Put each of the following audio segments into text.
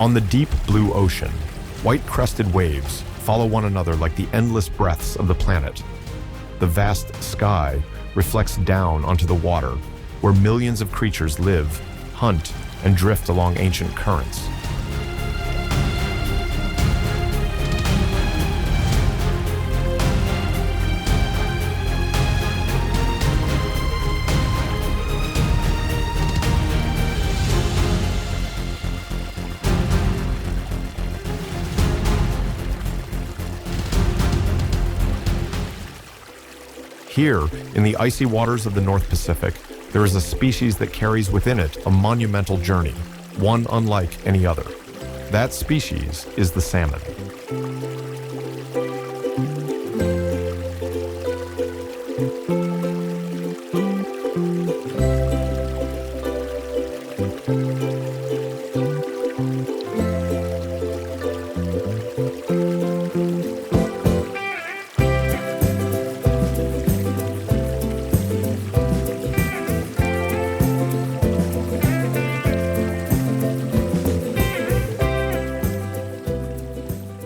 On the deep blue ocean, white-crested waves follow one another like the endless breaths of the planet. The vast sky reflects down onto the water, where millions of creatures live, hunt, and drift along ancient currents. Here, in the icy waters of the North Pacific, there is a species that carries within it a monumental journey, one unlike any other. That species is the salmon.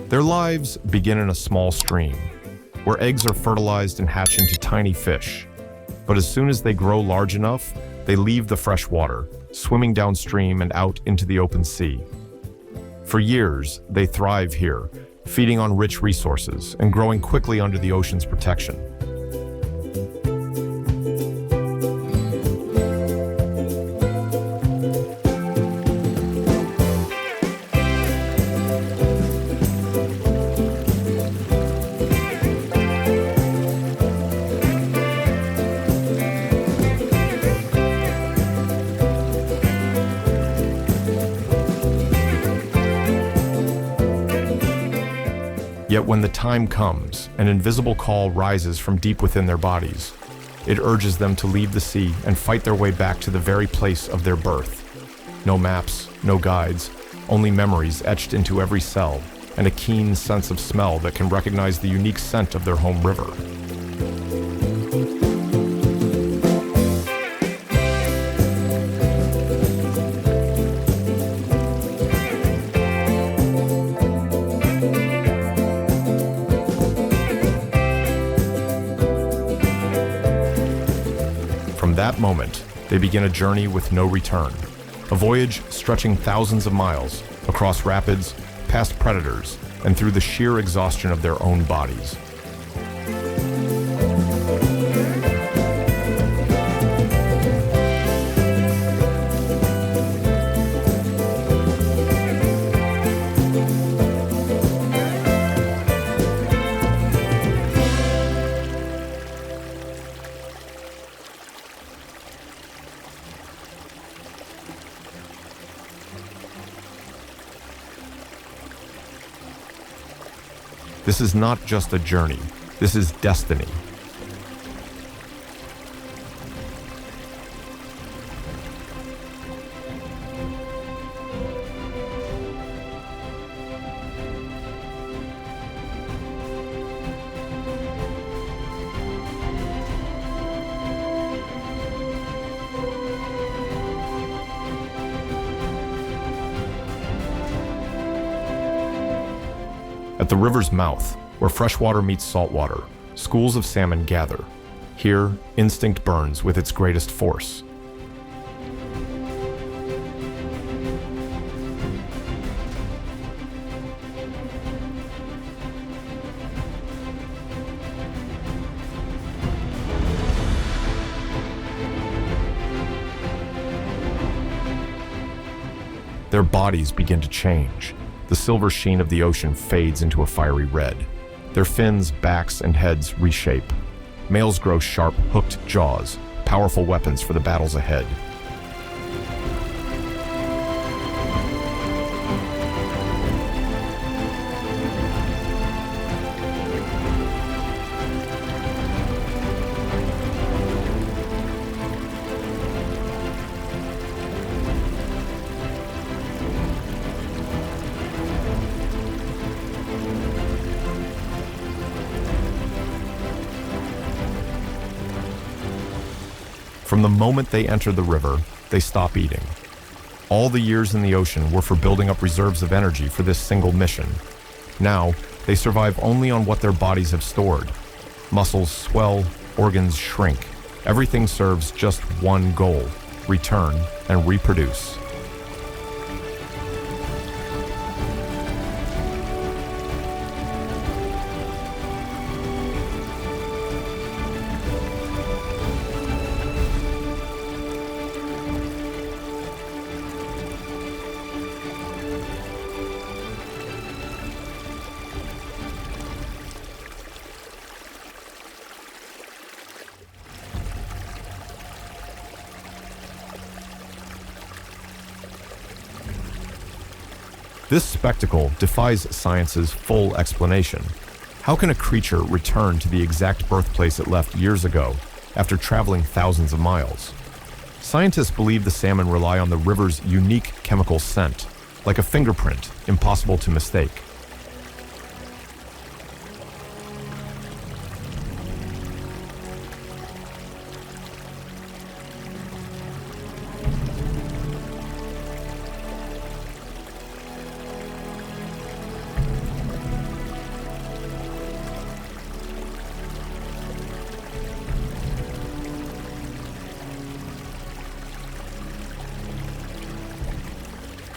Their lives begin in a small stream, where eggs are fertilized and hatch into tiny fish. But as soon as they grow large enough, they leave the fresh water, swimming downstream and out into the open sea. For years, they thrive here, feeding on rich resources and growing quickly under the ocean's protection. Yet when the time comes, an invisible call rises from deep within their bodies. It urges them to leave the sea and fight their way back to the very place of their birth. No maps, no guides, only memories etched into every cell, and a keen sense of smell that can recognize the unique scent of their home river. From that moment, they begin a journey with no return, a voyage stretching thousands of miles, across rapids, past predators, and through the sheer exhaustion of their own bodies. This is not just a journey, this is destiny. At the river's mouth, where freshwater meets saltwater, schools of salmon gather. Here, instinct burns with its greatest force. Their bodies begin to change. The silver sheen of the ocean fades into a fiery red. Their fins, backs, and heads reshape. Males grow sharp, hooked jaws, powerful weapons for the battles ahead. From the moment they enter the river, they stop eating. All the years in the ocean were for building up reserves of energy for this single mission. Now, they survive only on what their bodies have stored. Muscles swell, organs shrink. Everything serves just one goal: return and reproduce. This spectacle defies science's full explanation. How can a creature return to the exact birthplace it left years ago after traveling thousands of miles? Scientists believe the salmon rely on the river's unique chemical scent, like a fingerprint, impossible to mistake.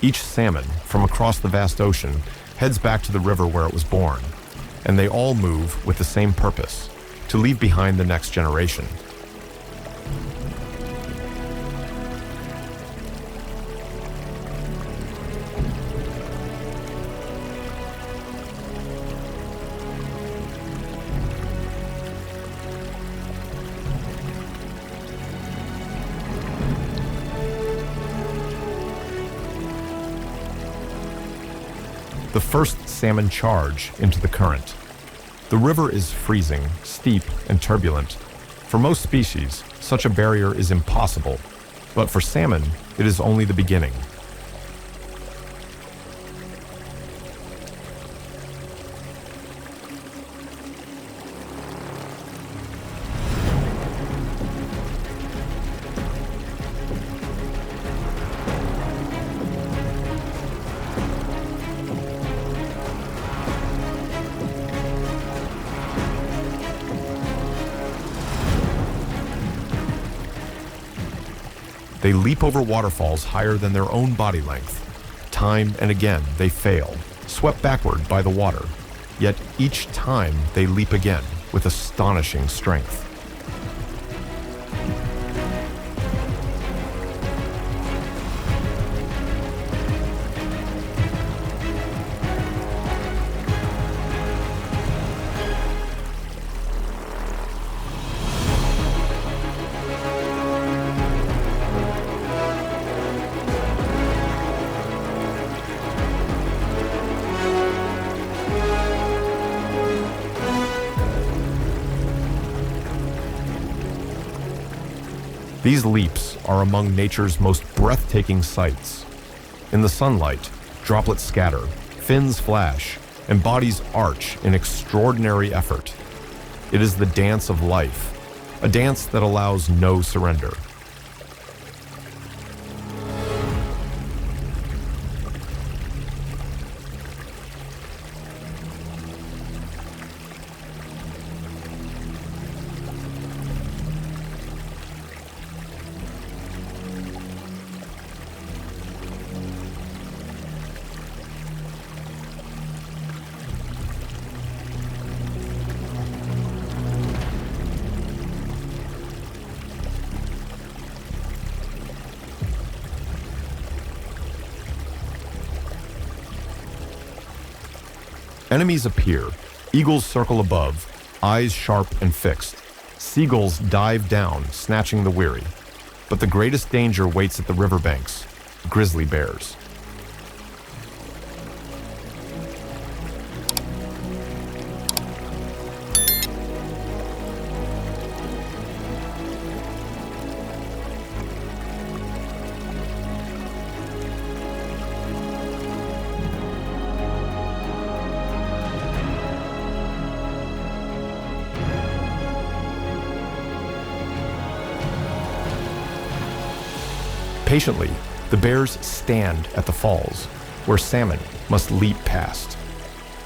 Each salmon, from across the vast ocean, heads back to the river where it was born, and they all move with the same purpose: to leave behind the next generation. The first salmon charge into the current. The river is freezing, steep, and turbulent. For most species, such a barrier is impossible, but for salmon, it is only the beginning. They leap over waterfalls higher than their own body length. Time and again, they fail, swept backward by the water. Yet each time, they leap again with astonishing strength. These leaps are among nature's most breathtaking sights. In the sunlight, droplets scatter, fins flash, and bodies arch in extraordinary effort. It is the dance of life, a dance that allows no surrender. Enemies appear. Eagles circle above, eyes sharp and fixed. Seagulls dive down, snatching the weary. But the greatest danger waits at the riverbanks: grizzly bears. Patiently, The bears stand at the falls, where salmon must leap past.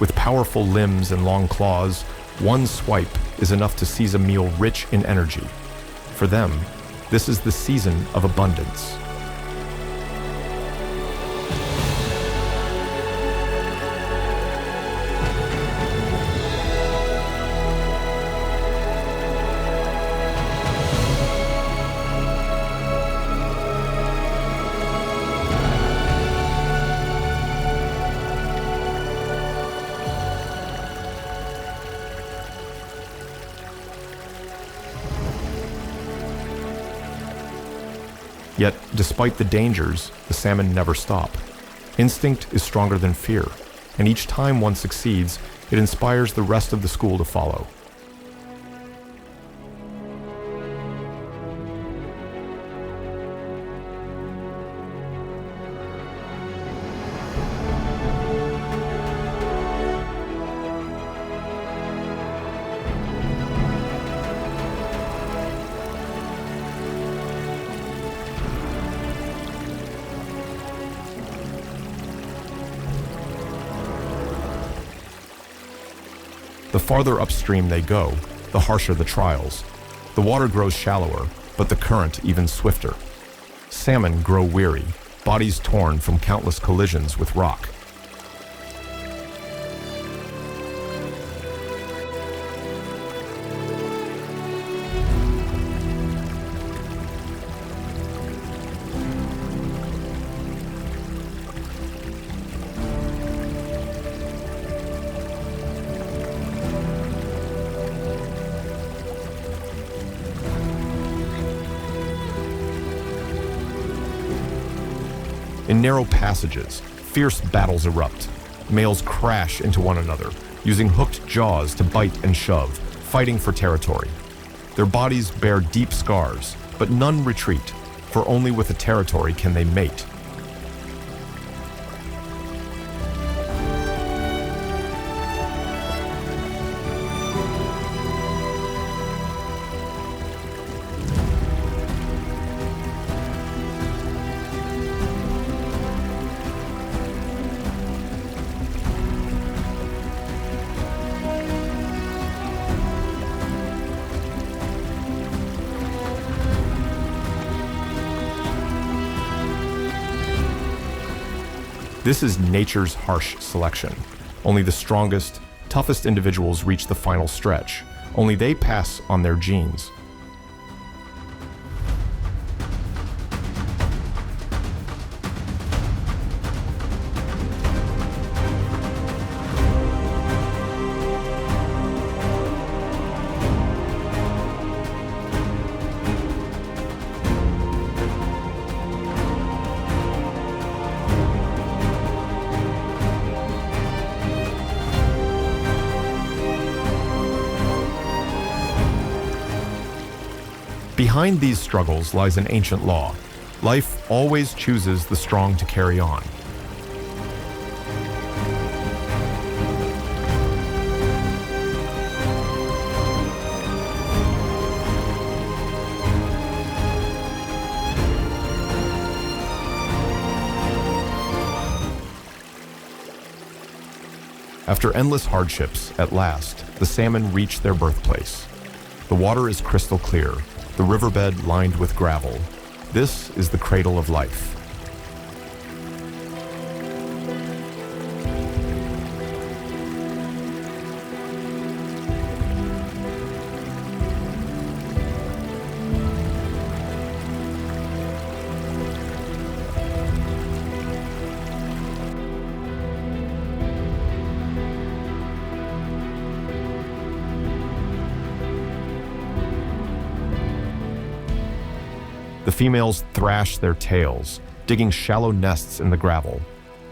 With powerful limbs and long claws, one swipe is enough to seize a meal rich in energy. For them, this is the season of abundance. Yet, despite the dangers, the salmon never stop. Instinct is stronger than fear, and each time one succeeds, it inspires the rest of the school to follow. The farther upstream they go, the harsher the trials. The water grows shallower, but the current even swifter. Salmon grow weary, bodies torn from countless collisions with rock. In narrow passages, fierce battles erupt. Males crash into one another, using hooked jaws to bite and shove, fighting for territory. Their bodies bear deep scars, but none retreat, for only with the territory can they mate. This is nature's harsh selection. Only the strongest, toughest individuals reach the final stretch. Only they pass on their genes. Behind these struggles lies an ancient law. Life always chooses the strong to carry on. After endless hardships, at last, the salmon reach their birthplace. The water is crystal clear, the riverbed lined with gravel. This is the cradle of life. The females thrash their tails, digging shallow nests in the gravel.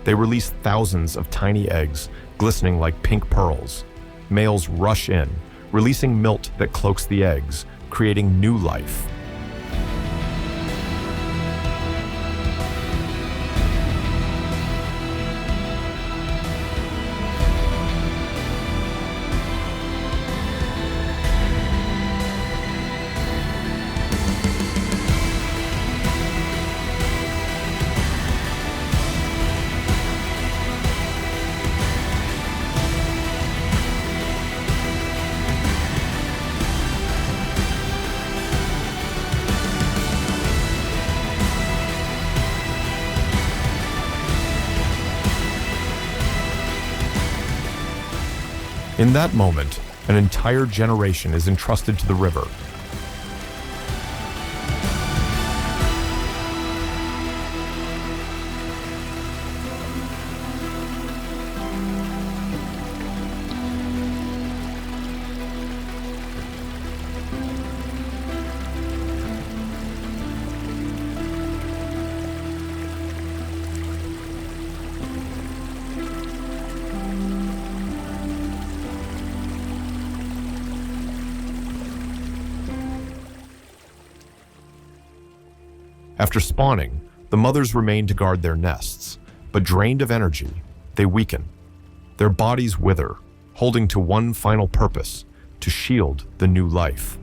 They release thousands of tiny eggs, glistening like pink pearls. Males rush in, releasing milt that cloaks the eggs, creating new life. In that moment, an entire generation is entrusted to the river. After spawning, the mothers remain to guard their nests, but drained of energy, they weaken. Their bodies wither, holding to one final purpose: to shield the new life.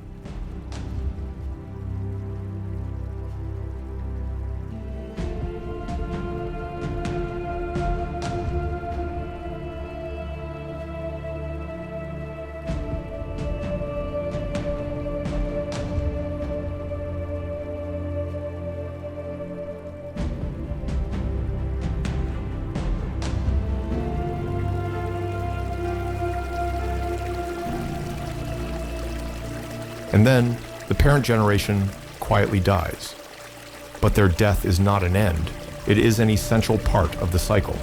And then, the parent generation quietly dies. But their death is not an end. It is an essential part of the cycle.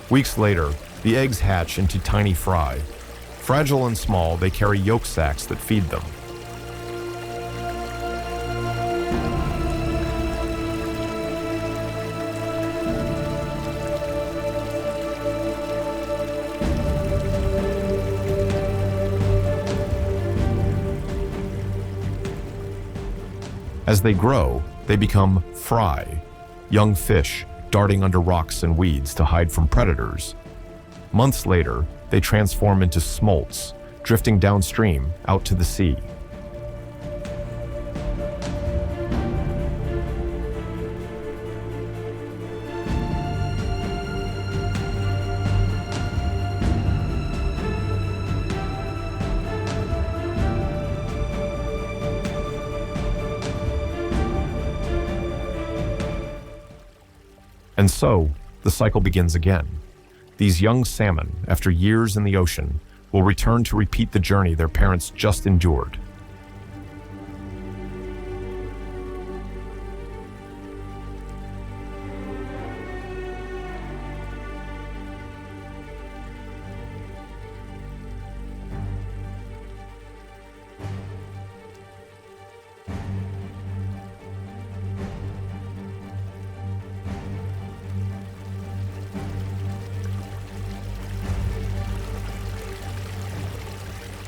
Weeks later, the eggs hatch into tiny fry. Fragile and small, they carry yolk sacs that feed them. As they grow, they become fry, young fish darting under rocks and weeds to hide from predators. Months later, they transform into smolts, drifting downstream out to the sea. And so, the cycle begins again. These young salmon, after years in the ocean, will return to repeat the journey their parents just endured.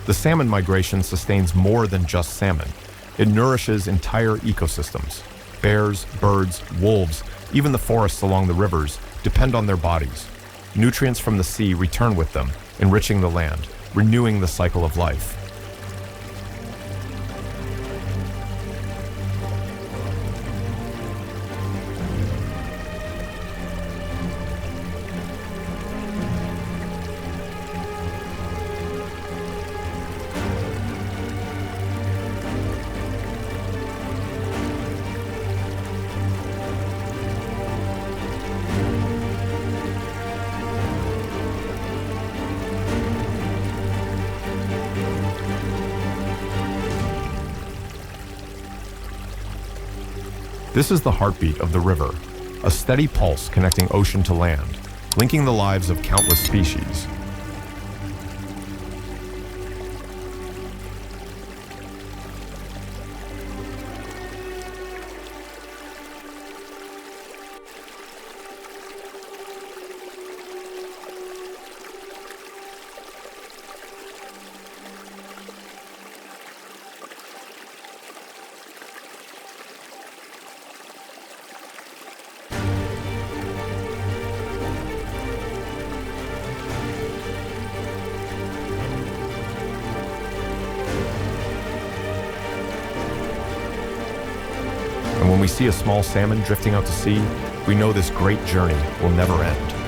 The salmon migration sustains more than just salmon. It nourishes entire ecosystems. Bears, birds, wolves, even the forests along the rivers depend on their bodies. Nutrients from the sea return with them, enriching the land, renewing the cycle of life. This is the heartbeat of the river, a steady pulse connecting ocean to land, linking the lives of countless species. see a small salmon drifting out to sea, we know this great journey will never end.